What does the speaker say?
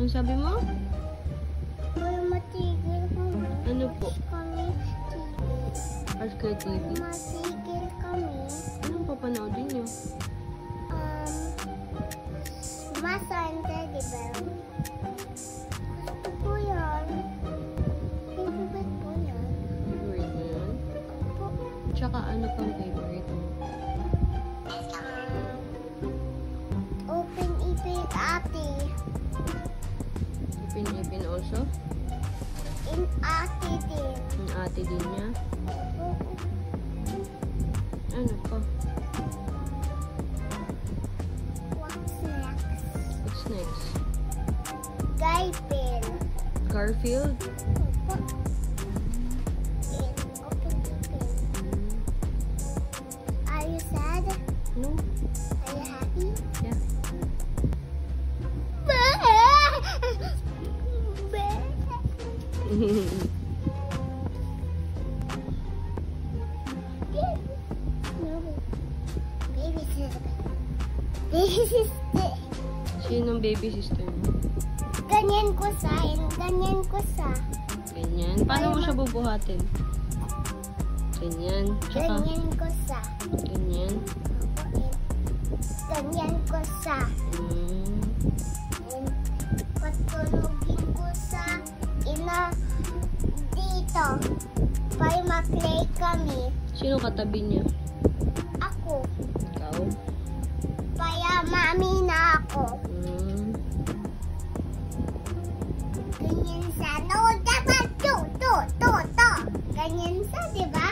Ano sabi mo? Para matigil kami. Ano po? Kami Asker TV. matigil kami. Anong papanoodin niyo? Masante, di ba? Gusto ko yan. Favorite ko yan. Favorite mo yun? Po. Tsaka ano pang favorite mo? Open ipin ate. Ipin also? In ate din. Yung ate din niya? Opo. Ano pa? What's next? What's next? Gaipin. Garfield? Opo. In open ipin. Are you sad? No? Are you happy? Yeah. This is the Sinong baby sister mo? ganyan ko sa Ganyan. Paano mo siya bubuhatin? Ganyan. Tsaka ganyan ko sa ganyan. ganyan ko sa patulogin ko sa ina dito para ma-play kami. Sino katabi niya? Ako Ikaw? kaya mami na ako. Ganyan sa no dapat to ganyan sa, di ba?